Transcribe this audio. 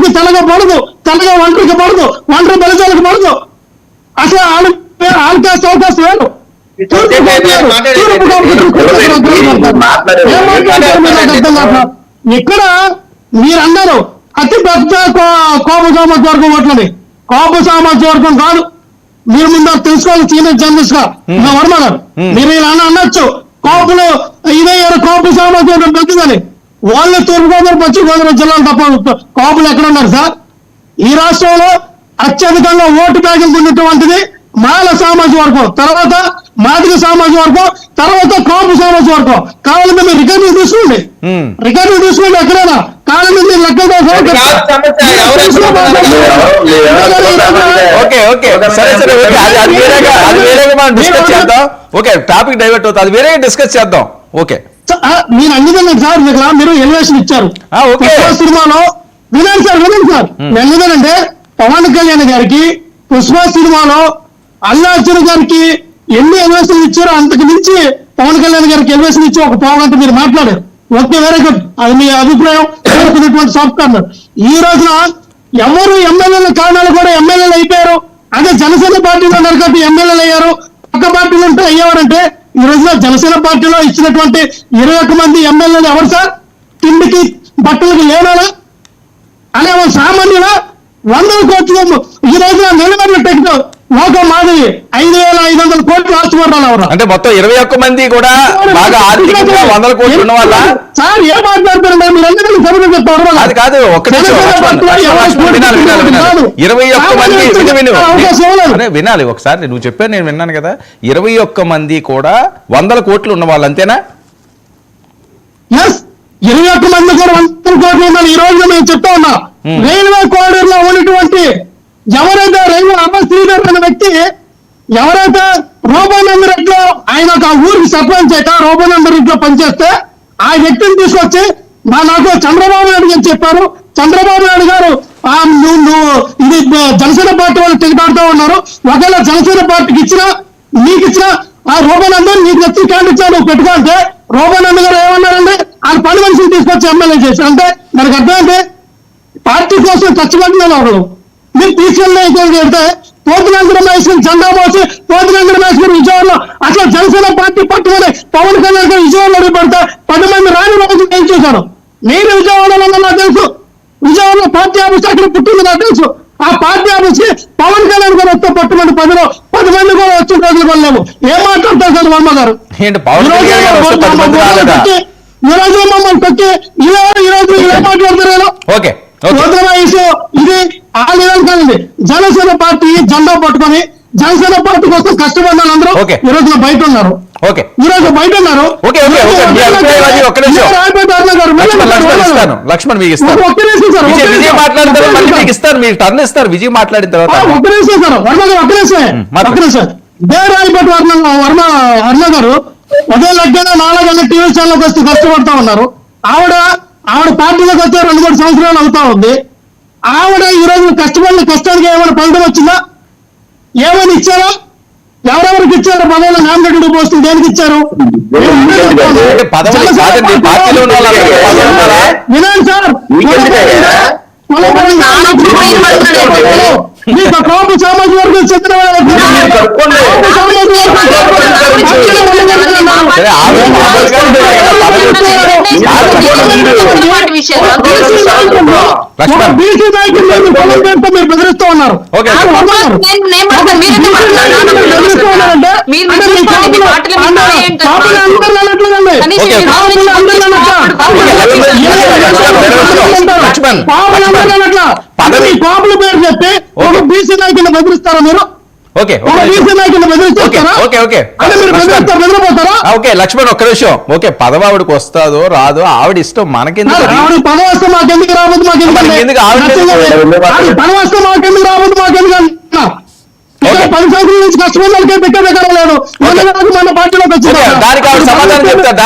ఎవరికి తెల్లగా పడదు, తెల్లగా ఒంటరికి పడదు, ఒంటరి బలిజాలకు పడదు. అసలు ఆల్కాస్ట్ అవకాశం వేరు. ఇక్కడ మీరన్నారు అతి పెద్ద కోప సామాజిక వర్గం ఓట్లని. కోప సామాజిక వర్గం కాదు, మీరు ముందు తెలుసుకోవాలి. సీనియర్ జర్నలిస్ట్ గా వర్మ గారు, మీరు ఇలా అనొచ్చు కోపలు ఇదే కోప సామాజిక వర్గం పెద్దదని. వాళ్ళు తూర్పుగోదావరి, పశ్చిమ గోదావరి జిల్లాలు తప్ప కోపలు ఎక్కడ ఉన్నారు సార్? ఈ రాష్ట్రంలో అత్యధికంగా ఓటు బ్యాంకింగ్ ఉన్నటువంటిది మాల సామాజిక వర్గం, తర్వాత మాదిగ సామాజిక వర్గం, తర్వాత కాపు సామాజిక వర్గం. కావాలంటే మీరు రికార్డు తీసుకోండి, ఎక్కడైనా కావాలంటే మీరు లెక్కలు టాపిక్ డైవర్ట్ అవుతుంది, అది వేరే డిస్కస్ చేద్దాం. ఓకే, మీరు అంగీకరించండి సార్. మీరు ఎలివేషన్ ఇచ్చారు సినిమాలో. వినండి సార్, ఎందుకంటే పవన్ కళ్యాణ్ గారికి పుష్ప సినిమాలో అల్లు అర్జున్ గారికి ఎన్ని ఎలివేషన్ ఇచ్చారో అంతకు మించి పవన్ కళ్యాణ్ గారికి ఎలివేషన్ ఇచ్చి ఒక పావుగంట మీరు మాట్లాడారు. ఓకే, వెరీ గుడ్, అది మీ అభిప్రాయం. సాఫ్ట్వేర్ ఈ రోజున ఎవరు ఎమ్మెల్యేల కారణాలు కూడా ఎమ్మెల్యేలు అయిపోయారు. అదే జనసేన పార్టీలో ఉన్నారు కాబట్టి ఎమ్మెల్యేలు అయ్యారు. పక్క పార్టీలు ఉంటే అయ్యేవారంటే ఈ రోజున జనసేన పార్టీలో ఇచ్చినటువంటి 21 మంది ఎమ్మెల్యేలు ఎవరు సార్? తిండికి బట్టలకి లేనాలా అనే సామాన్యుల 100 కోట్లు ఈ రోజున నిలబడిన టెక్నో లోకం మాది 5,500 కోట్లు ఆస్తుపడ్డాను ఎవరు అంటే మొత్తం 21 మంది కూడా బాగా ఆర్థికంగా 100 కోట్లు ఉన్న వాళ్ళ సార్. ఏం మాట్లాడుతున్నారు మీరు? ఎందుకంటే సభ్యులు చెప్తారు అది కాదు, ఒక్క 21 మంది వినాలి ఒకసారి. నువ్వు చెప్పాను, నేను విన్నాను కదా. 21 మంది కూడా 100 కోట్లు ఉన్న వాళ్ళు, అంతేనా? 21 మంది కూడా 100 కోట్లు ఉన్నారు. ఈ రోజు మేము చెప్తా ఉన్నాం, రైల్వే కారిడార్ లో ఉన్నటువంటి ఎవరైతే రైల్వే శ్రీధర్ అనే వ్యక్తి ఎవరైతే రూపానందరెడ్డిలో ఆయన ఒక ఊరికి సర్పంచ్ అయితే రూపానందరెడ్డిలో పనిచేస్తే ఆ వ్యక్తిని తీసుకొచ్చి నాకు చంద్రబాబు నాయుడు గారు చెప్పారు. చంద్రబాబు నాయుడు గారు నువ్వు ఇది జనసేన పార్టీ వాళ్ళు టికెట్ ఆడుతూ ఉన్నారు, ఒకవేళ జనసేన పార్టీకి ఇచ్చినా నీకు ఇచ్చినా ఆ రూపానందన్ నీకు నచ్చి క్యాండ్ ఇచ్చా నువ్వు పెట్టుకుంటే రూపానంద్ గారు ఏమన్నారంటే ఆయన పని మనిషిని తీసుకొచ్చి ఎమ్మెల్యే చేశారు. అంటే మనకు అర్థమైంది పార్టీ కోసం ఖర్చుపడుతున్నారు ఒకరు. మీరు తీసుకెళ్తే పోతునందర మహేశ్వరి జెండా మోసి పోతునందర మహేశ్వరి విజయవాడలో అసలు జనసేన పార్టీ పట్టుకొని పవన్ కళ్యాణ్ గారు విజయవాడలో పెడితే 10 మంది రాని రోజు నేను చూశాను. నేను విజయవాడలో నాకు తెలుసు, విజయవాడలో పార్టీ ఆఫీస్ అక్కడ పుట్టింది నాకు తెలుసు. ఆ పార్టీ ఆఫీస్ కి పవన్ కళ్యాణ్ గారు వస్తే 10 మంది కూడా వచ్చిన రోజులు కూడా లేవు. ఏం మాట్లాడతారు సార్ వర్మ గారు? ఈ రోజు మమ్మల్ని తొక్కి ఈ రోజు ఇలా మాట్లాడుతున్నారు. ఇది ఆ లెవెల్ కాదండి. జనసేన పార్టీ జెండా పట్టుకొని జనసేన పార్టీ కోసం కష్టపడిన అందరూ ఈ రోజున బయట ఉన్నారు. ఈ రోజు బయట ఉన్నారు. లక్ష్మణ్ మీకు ఇస్తాను, విజయ్ మాట్లాడిన తర్వాత మళ్ళీ మీకు ఇస్తాను, మీరు టర్న్ ఇస్తారు. విజయ్ మాట్లాడిన తర్వాత ఒక్క నిమిషం సార్, వర్మ గారు ఒక్క నిమిషం. దేవరాయపేట వర్మ గారు ఉదయం లగ్గానే 4 గంటల టీవీ ఛానల్కి వస్తే కష్టపడతా ఉన్నారు. ఆవిడ పార్టీలోకి వచ్చే 2-3 సంవత్సరాలు అవుతా ఉంది. ఆవిడ ఈ రోజు కష్టపడిన కష్టానికి ఏమైనా ఫలితం వచ్చిందా? ఏమైనా ఇచ్చారా? ఎవరెవరికి ఇచ్చారు? పదవులు నామినేటెడ్ పోస్టులు దేనికి ఇచ్చారు? వినండి సార్, మీకు కోప సామాజిక వర్గం చెందిన బీసీ నాయకులు మీరు బెదిరిస్తూ ఉన్నారు. కాపుల పేరు చెప్పి ఒక బీసీ నాయకులు బెదిరిస్తారా మీరు? లక్ష్మణ్ ఒక్క విషయం. పదవి ఆవిడకి వస్తాదో రాదో ఆవిడ ఇష్టం, మనకెందుకు? పదవి వస్తే మాకెందుకు రావద్దు, పదవి వస్తే మాకెందుకు రావద్దు, మాకెందుకు 10 సంవత్సరాల నుంచి కష్టపడి పెట్టే లేదు. మన పార్టీలోకి వచ్చింది. దానికి ఆవిడ సమాధానం చెప్తారు.